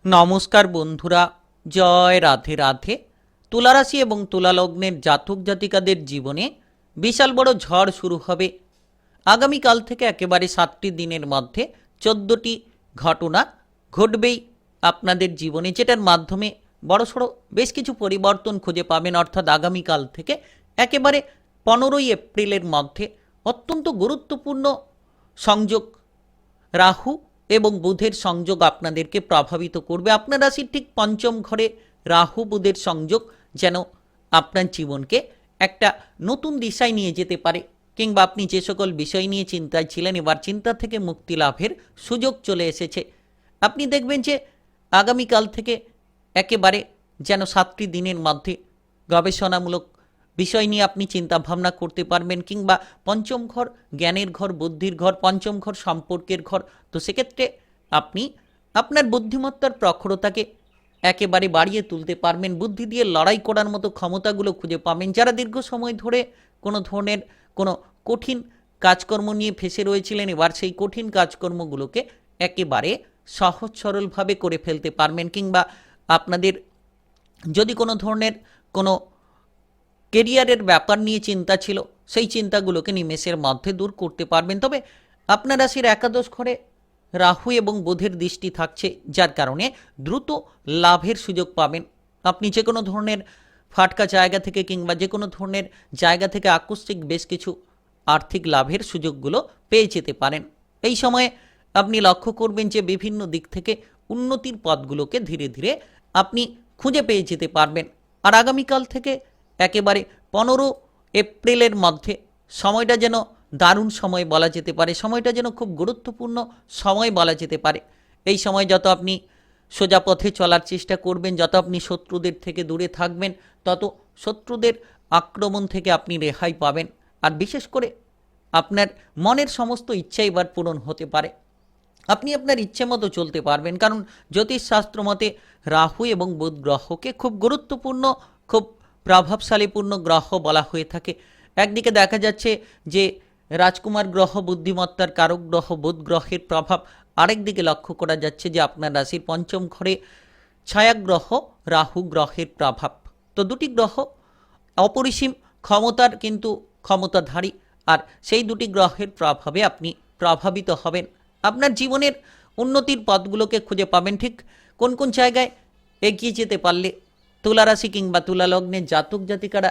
নমস্কার বন্ধুরা, জয় রাধে রাধে। তুলা রাশি এবং তুলা লগ্নের জাতক জাতিকাদের জীবনে বিশাল বড় ঝড় শুরু হবে। আগামীকাল থেকে একেবারে 7টি দিনের মধ্যে 14টি ঘটনা ঘটবেই আপনাদের জীবনে, যেটার মাধ্যমে বড়সড় বেশ কিছু পরিবর্তন খুঁজে পাবেন। অর্থাৎ আগামীকাল থেকে একেবারে 15ই এপ্রিলের মধ্যে অত্যন্ত গুরুত্বপূর্ণ সংযোগ, রাহু এবং বুধের সংযোগ আপনাদেরকে প্রভাবিত করবে। আপনার রাশির ঠিক পঞ্চম ঘরে রাহু বুধের সংযোগ যেন আপনার জীবনকে একটা নতুন দিশায় নিয়ে যেতে পারে, কিংবা আপনি যে সকল বিষয় নিয়ে চিন্তায় ছিলেন এবার চিন্তা থেকে মুক্তি লাভের সুযোগ চলে এসেছে। আপনি দেখবেন যে আগামীকাল থেকে একেবারে যেন 7টি দিনের মধ্যে গবেষণামূলক বিষয় নিয়ে আপনি চিন্তা ভাবনা করতে পারবেন, কিংবা পঞ্চম ঘর জ্ঞানের ঘর, বুদ্ধির ঘর, পঞ্চম ঘর সম্পর্কের ঘর। তো সেক্ষেত্রে আপনি আপনার বুদ্ধিমত্তার প্রখরতাকে একেবারে বাড়িয়ে তুলতে পারবেন, বুদ্ধি দিয়ে লড়াই করার মতো ক্ষমতাগুলো খুঁজে পাবেন। যারা দীর্ঘ সময় ধরে কোনো ধরনের কোনো কঠিন কাজকর্ম নিয়ে ফেসে রয়েছিলেন, এবার সেই কঠিন কাজকর্মগুলোকে একেবারে সহজ সরলভাবে করে ফেলতে পারবেন, কিংবা আপনাদের যদি কোনো ধরনের কোনো কেরিয়ারের ব্যাপার নিয়ে চিন্তা ছিল সেই চিন্তাগুলোকে নিমেষের মধ্যে দূর করতে পারবেন। তবে আপনার রাশির একাদশ ঘরে রাহু এবং বুধের দৃষ্টি থাকছে, যার কারণে দ্রুত লাভের সুযোগ পাবেন। আপনি যে কোনো ধরনের ফাটকা জায়গা থেকে কিংবা যে কোনো ধরনের জায়গা থেকে আকস্মিক বেশ কিছু আর্থিক লাভের সুযোগগুলো পেয়ে যেতে পারেন। এই সময়ে আপনি লক্ষ্য করবেন যে বিভিন্ন দিক থেকে উন্নতির পথগুলোকে ধীরে ধীরে আপনি খুঁজে পেয়ে যেতে পারবেন। আর আগামীকাল থেকে একেবারে 15 এপ্রিলের মধ্যে সময়টা যেন দারুণ সময় বলা যেতে পারে, সময়টা যেন খুব গুরুত্বপূর্ণ সময় বলা যেতে পারে। এই সময় যত আপনি সোজা পথে চলার চেষ্টা করবেন, যত আপনি শত্রুদের থেকে দূরে থাকবেন, তত শত্রুদের আক্রমণ থেকে আপনি রেহাই পাবেন। আর বিশেষ করে আপনার মনের সমস্ত ইচ্ছা এবার পূরণ হতে পারে, আপনি আপনার ইচ্ছে মতো চলতে পারবেন। কারণ জ্যোতিষশাস্ত্র মতে রাহু এবং বুধ গ্রহকে খুব গুরুত্বপূর্ণ, খুব প্রভাবশালীপূর্ণ গ্রহ বলা হয়ে থাকে। একদিকে দেখা যাচ্ছে যে রাজকুমার গ্রহ, বুদ্ধিমত্তার কারক গ্রহ বুধ গ্রহের প্রভাব, আরেকদিকে লক্ষ্য করা যাচ্ছে যে আপনার রাশির পঞ্চম ঘরে ছায়াগ্রহ রাহু গ্রহের প্রভাব। তো দুটি গ্রহ অপরিসীম ক্ষমতার কিন্তু ক্ষমতাধারী, আর সেই দুটি গ্রহের প্রভাবে আপনি প্রভাবিত হবেন। আপনার জীবনের উন্নতির পথগুলোকে খুঁজে পাবেন। ঠিক কোন কোন জায়গায় এগিয়ে যেতে পারলে তুলা রাশি কিংবা তুলা লগ্নের জাতক জাতিকারা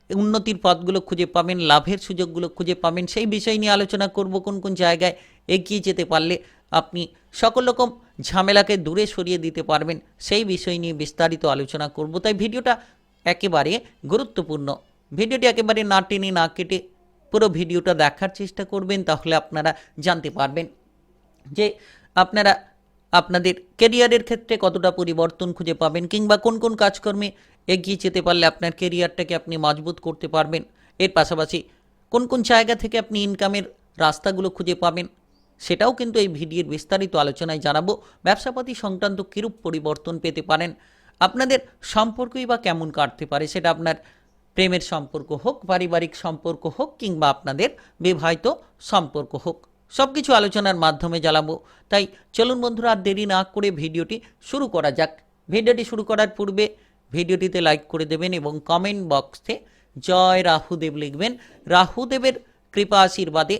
উন্নতির পথগুলো খুঁজে পাবেন, লাভের সুযোগগুলো খুঁজে পাবেন, সেই বিষয় নিয়ে আলোচনা করব। কোন কোন জায়গায় এগিয়ে যেতে পারলে আপনি সকল রকম ঝামেলাকে দূরে সরিয়ে দিতে পারবেন, সেই বিষয় নিয়ে বিস্তারিত আলোচনা করব। তাই ভিডিওটা একেবারে গুরুত্বপূর্ণ। ভিডিওটি একেবারে না টেনে না কেটে পুরো ভিডিওটা দেখার চেষ্টা করবেন, তাহলে আপনারা জানতে পারবেন যে আপনারা আপনাদের কেরিয়ারের ক্ষেত্রে কতটা পরিবর্তন খুঁজে পাবেন, কিংবা কোন কোন কাজকর্মে এগিয়ে যেতে পারলে আপনার কেরিয়ারটাকে আপনি মজবুত করতে পারবেন। এর পাশাপাশি কোন কোন জায়গা থেকে আপনি ইনকামের রাস্তাগুলো খুঁজে পাবেন, সেটাও কিন্তু এই ভিডিওর বিস্তারিত আলোচনায় জানাবো। ব্যবসাপাতি সংক্রান্ত কিরূপ পরিবর্তন পেতে পারেন, আপনাদের সম্পর্কই বা কেমন কাটতে পারে, সেটা আপনার প্রেমের সম্পর্ক হোক, পারিবারিক সম্পর্ক হোক, কিংবা আপনাদের বিবাহিত সম্পর্ক হোক, সব কিছু আলোচনার মাধ্যমে জানাবো। তাই চলুন বন্ধুরা, আর দেরি না করে ভিডিওটি শুরু করা যাক। ভিডিওটি শুরু করার পূর্বে ভিডিওটিতে লাইক করে দেবেন এবং কমেন্ট বক্সে জয় রাহুদেব লিখবেন। রাহুদেবের কৃপা আশীর্বাদে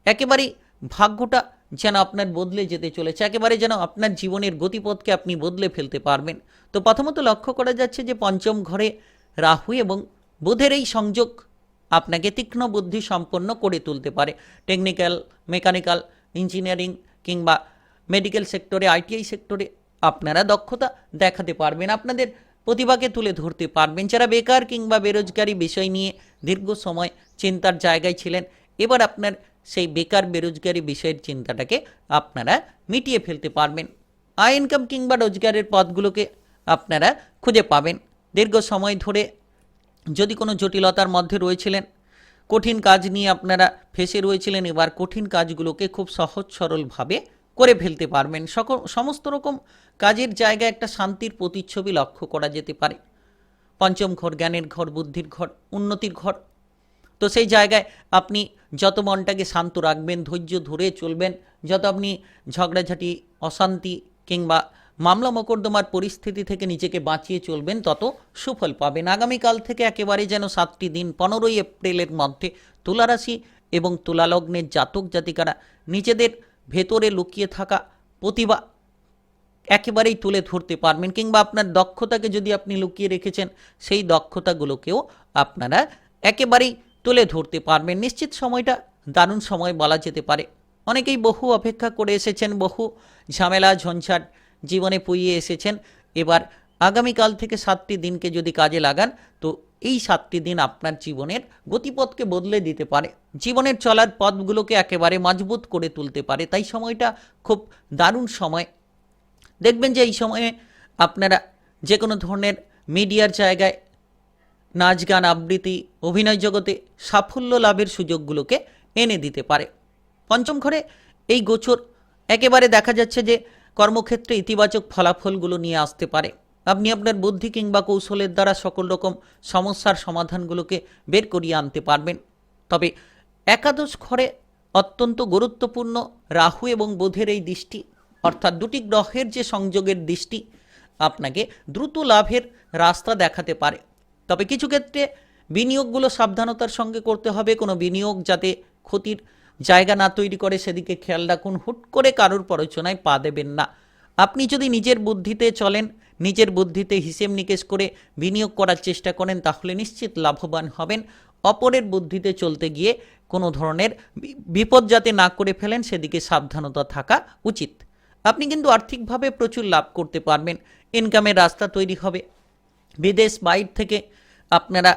একেবারেই ভাগ্যটা যেন আপনার বদলে যেতে চলেছে, একেবারে যেন আপনার জীবনের গতিপথকে আপনি বদলে ফেলতে পারবেন। তো প্রথমত লক্ষ্য করা যাচ্ছে যে পঞ্চম ঘরে রাহু এবং বুধের এই সংযোগ আপনাকে তীক্ষ্ণ বুদ্ধি সম্পন্ন করে তুলতে পারে। টেকনিক্যাল, মেকানিক্যাল, ইঞ্জিনিয়ারিং কিংবা মেডিকেল সেক্টরে, আইটিআই সেক্টরে আপনারা দক্ষতা দেখাতে পারবেন, আপনাদের প্রতিভাকে তুলে ধরতে পারবেন। যারা বেকার কিংবা বেরোজগারি বিষয় নিয়ে দীর্ঘ সময় চিন্তার জায়গায় ছিলেন, এবার আপনার সেই বেকার বেরোজগারি বিষয়ের চিন্তাটাকে আপনারা মিটিয়ে ফেলতে পারবেন। আয় ইনকাম কিংবা রোজগারের পথগুলোকে আপনারা খুঁজে পাবেন। দীর্ঘ সময় ধরে যদি কোনো জটিলতার মধ্যে রয়েছিলেন, কঠিন কাজ নিয়ে আপনারা ফেসে রয়েছিলেন, এবার কঠিন কাজগুলোকে খুব সহজ সরলভাবে করে ফেলতে পারবেন। সমস্ত রকম কাজের জায়গায় একটা শান্তির প্রতিচ্ছবি লক্ষ্য করা যেতে পারে। পঞ্চম ঘর জ্ঞানের ঘর, বুদ্ধির ঘর, উন্নতির ঘর। তো সেই জায়গায় আপনি যত মনটাকে শান্ত রাখবেন, ধৈর্য ধরে চলবেন, যত আপনি ঝগড়াঝাটি, অশান্তি কিংবা মামলা মোকদ্দমার পরিস্থিতি থেকে নিজেকে বাঁচিয়ে চলবেন, তত সুফল পাবেন। আগামীকাল থেকে একেবারে যেন 7টি দিন 15ই এপ্রিলের মধ্যে তুলারাশি এবং তুলালগ্নের জাতক জাতিকারা নিজেদের ভেতরে লুকিয়ে থাকা প্রতিভা একেবারেই তুলে ধরতে পারবেন, কিংবা আপনার দক্ষতাকে যদি আপনি লুকিয়ে রেখেছেন সেই দক্ষতাগুলোকেও আপনারা একেবারেই তুলে ধরতে পারবেন। নিশ্চিত সময়টা দারুণ সময় বলা যেতে পারে। অনেকেই বহু অপেক্ষা করে এসেছেন, বহু ঝামেলা ঝঞ্ঝাট জীবনে পুইয়ে এসেছেন। এবার আগামীকাল থেকে 7টি দিনকে যদি কাজে লাগান, তো এই 7টি দিন আপনার জীবনের গতিপথকে বদলে দিতে পারে, জীবনের চলার পথগুলোকে একেবারে মজবুত করে তুলতে পারে। তাই সময়টা খুব দারুণ সময়। দেখবেন যে এই সময়ে আপনারা যে কোনো ধরনের মিডিয়ার জায়গায় নাচ গান আবৃত্তি অভিনয় জগতে সাফল্য লাভের সুযোগগুলোকে এনে দিতে পারে। পঞ্চম ঘরে এই গোচর একেবারে দেখা যাচ্ছে যে কর্মক্ষেত্রে ইতিবাচক ফলাফলগুলো নিয়ে আসতে পারে। আপনি আপনার বুদ্ধি কিংবা কৌশলের দ্বারা সকল রকম সমস্যার সমাধানগুলোকে বের করিয়ে আনতে পারবেন। তবে একাদশ ঘরে অত্যন্ত গুরুত্বপূর্ণ রাহু এবং বুধের এই দৃষ্টি, অর্থাৎ দুটি গ্রহের যে সংযোগের দৃষ্টি আপনাকে দ্রুত লাভের রাস্তা দেখাতে পারে। তবে কিছু ক্ষেত্রে বিনিয়োগগুলো সাবধানতার সঙ্গে করতে হবে, কোনো বিনিয়োগ যাতে ক্ষতির জায়গা না তৈরি করে সেদিকে খেয়াল রাখুন। হুট করে কারোর প্ররোচনায় পা দেবেন না। আপনি যদি নিজের বুদ্ধিতে চলেন, নিজের বুদ্ধিতে হিসেব নিকেশ করে বিনিয়োগ করার চেষ্টা করেন, তাহলে নিশ্চিত লাভবান হবেন। অপরের বুদ্ধিতে চলতে গিয়ে কোনো ধরনের বিপদ যাতে না করে ফেলেন সেদিকে সাবধানতা থাকা উচিত। আপনি কিন্তু আর্থিকভাবে প্রচুর লাভ করতে পারবেন, ইনকামের রাস্তা তৈরি হবে, বিদেশ বাইরে থেকে আপনারা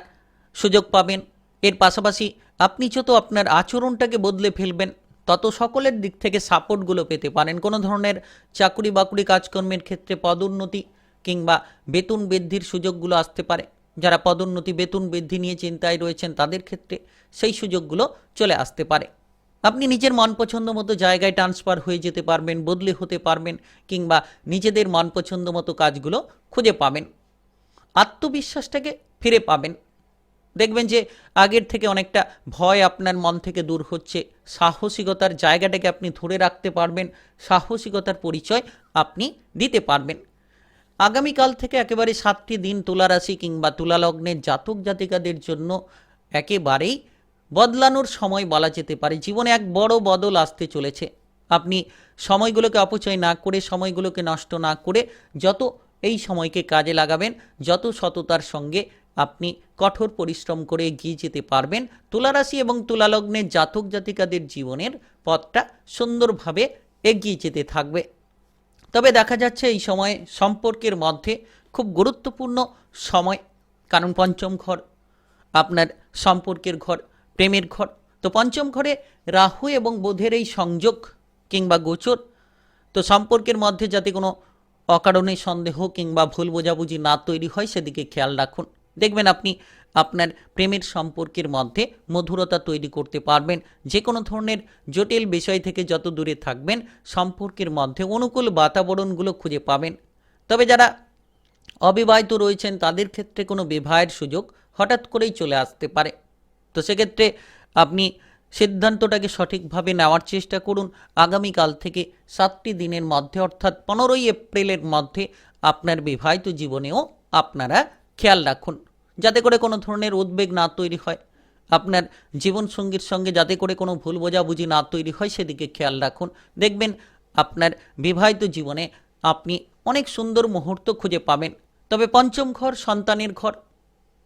সুযোগ পাবেন। এর পাশাপাশি আপনি যত আপনার আচরণটাকে বদলে ফেলবেন, তত সকলের দিক থেকে সাপোর্টগুলো পেতে পারেন। কোনো ধরনের চাকুরি বাকুরি কাজকর্মের ক্ষেত্রে পদোন্নতি কিংবা বেতন বৃদ্ধির সুযোগগুলো আসতে পারে। যারা পদোন্নতি বেতন বৃদ্ধি নিয়ে চিন্তায় রয়েছেন তাদের ক্ষেত্রে সেই সুযোগগুলো চলে আসতে পারে। আপনি নিজের মন পছন্দ মতো জায়গায় ট্রান্সফার হয়ে যেতে পারবেন, বদলি হতে পারবেন, কিংবা নিজেদের মন পছন্দ মতো কাজগুলো খুঁজে পাবেন। আত্মবিশ্বাসটাকে ফিরে পাবেন। দেখবেন যে আগের থেকে অনেকটা ভয় আপনার মন থেকে দূর হচ্ছে। সাহসিকতার জায়গাটাকে আপনি ধরে রাখতে পারবেন, সাহসিকতার পরিচয় আপনি দিতে পারবেন। আগামীকাল থেকে একেবারে 7টি দিন তুলারাশি কিংবা তুলালগ্নের জাতক জাতিকাদের জন্য একেবারেই বদলানোর সময় বলা যেতে পারে। জীবনে এক বড় বদল আসতে চলেছে। আপনি সময়গুলোকে অপচয় না করে, সময়গুলোকে নষ্ট না করে যত এই সময়কে কাজে লাগাবেন, যত সততার সঙ্গে আপনি কঠোর পরিশ্রম করে এগিয়ে যেতে পারবেন, তুলারাশি এবং তুলালগ্নের জাতক জাতিকাদের জীবনের পথটা সুন্দরভাবে এগিয়ে যেতে থাকবে। তবে দেখা যাচ্ছে এই সময়ে সম্পর্কের মধ্যে খুব গুরুত্বপূর্ণ সময়, কারণ পঞ্চম ঘর আপনার সম্পর্কের ঘর, প্রেমের ঘর। তো পঞ্চম ঘরে রাহু এবং বুধের এই সংযোগ কিংবা গোচর, তো সম্পর্কের মধ্যে যাতে কোনো অকারণে সন্দেহ কিংবা ভুল বোঝাবুঝি না তৈরি হয় সেদিকে খেয়াল রাখুন। দেখবেন আপনি আপনার প্রেমের সম্পর্কের মধ্যে মধুরতা তৈরি করতে পারবেন। যে কোনো ধরনের জটিল বিষয় থেকে যত দূরে থাকবেন, সম্পর্কের মধ্যে অনুকূল বাতাবরণগুলো খুঁজে পাবেন। তবে যারা অবিবাহিত রয়েছেন তাদের ক্ষেত্রে কোনো বিবাহের সুযোগ হঠাৎ করেই চলে আসতে পারে। তো সেক্ষেত্রে আপনি সিদ্ধান্তটাকে সঠিকভাবে নেওয়ার চেষ্টা করুন। আগামীকাল থেকে 7টি দিনের মধ্যে, অর্থাৎ 15ই এপ্রিলের মধ্যে আপনার বিবাহিত জীবনেও আপনারা খেয়াল রাখুন যাতে করে কোনো ধরনের উদ্বেগ না তৈরি হয়, আপনার জীবনসঙ্গীর সঙ্গে যাতে করে কোনো ভুল বোঝাবুঝি না তৈরি হয় সেদিকে খেয়াল রাখুন। দেখবেন আপনার বিবাহিত জীবনে আপনি অনেক সুন্দর মুহূর্ত খুঁজে পাবেন। তবে পঞ্চম ঘর সন্তানের ঘর,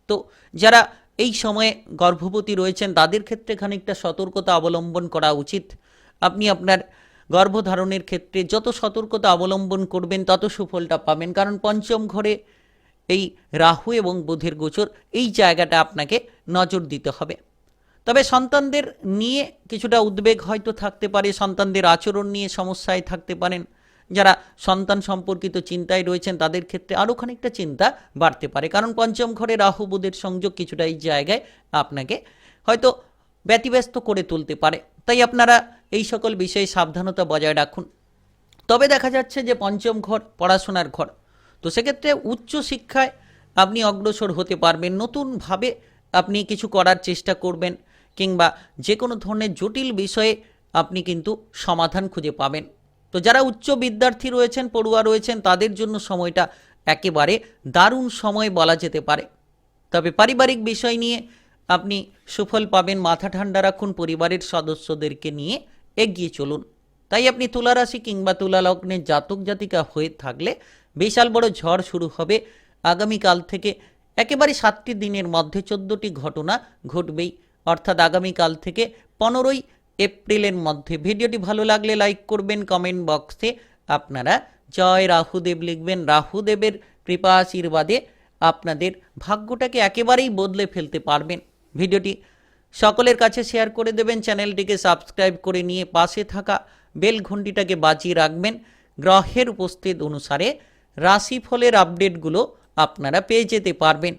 তো যারা এই সময়ে গর্ভবতী রয়েছেন তাদের ক্ষেত্রে খানিকটা সতর্কতা অবলম্বন করা উচিত। আপনি আপনার গর্ভধারণের ক্ষেত্রে যত সতর্কতা অবলম্বন করবেন তত সুফলটা পাবেন, কারণ পঞ্চম ঘরে এই রাহু এবং বুধের গোচর, এই জায়গাটা আপনাকে নজর দিতে হবে। তবে সন্তানদের নিয়ে কিছুটা উদ্বেগ হয়তো থাকতে পারে, সন্তানদের আচরণ নিয়ে সমস্যায় থাকতে পারেন। যারা সন্তান সম্পর্কিত চিন্তায় রয়েছেন তাদের ক্ষেত্রে আরও খানিকটা চিন্তা বাড়তে পারে, কারণ পঞ্চম ঘরে রাহু বুধের সংযোগ কিছুটা এই জায়গায় আপনাকে হয়তো ব্যতিব্যস্ত করে তুলতে পারে। তাই আপনারা এই সকল বিষয়ে সাবধানতা বজায় রাখুন। তবে দেখা যাচ্ছে যে পঞ্চম ঘর পড়াশোনার ঘর, তো সেক্ষেত্রে উচ্চ শিক্ষায় আপনি অগ্রসর হতে পারবেন, নতুনভাবে আপনি কিছু করার চেষ্টা করবেন, কিংবা যে কোনো ধরনের জটিল বিষয়ে আপনি কিন্তু সমাধান খুঁজে পাবেন। তো যারা উচ্চ বিদ্যার্থী রয়েছেন, পড়ুয়া রয়েছেন, তাদের জন্য সময়টা একেবারে দারুণ সময় বলা যেতে পারে। তবে পারিবারিক বিষয় নিয়ে আপনি সুফল পাবেন। মাথা ঠান্ডা রাখুন, পরিবারের সদস্যদেরকে নিয়ে এগিয়ে চলুন। তাই আপনি তুলা রাশি কিংবা তুলা লগ্নের জাতক জাতিকা হয়ে থাকলে বিশাল বড় ঝড় শুরু হবে আগামীকাল থেকে। একেবারে 7টি দিনের মধ্যে 14টি ঘটনা ঘটবেই, অর্থাৎ আগামীকাল থেকে 15ই এপ্রিলের মধ্যে। ভিডিওটি ভালো লাগলে লাইক করবেন, কমেন্ট বক্সে আপনারা জয় রাহুদেব লিখবেন। রাহুদেবের কৃপা আশীর্বাদে আপনাদের ভাগ্যটাকে একেবারেই বদলে ফেলতে পারবেন। ভিডিওটি সকলের কাছে শেয়ার করে দেবেন, চ্যানেলটিকে সাবস্ক্রাইব করে নিয়ে পাশে থাকা বেল ঘণ্টিটাকে বাজিয়ে রাখবেন। গ্রহের উপস্থিত অনুসারে রাশিফলের আপডেটগুলো আপনারা পেয়ে যেতে পারবেন।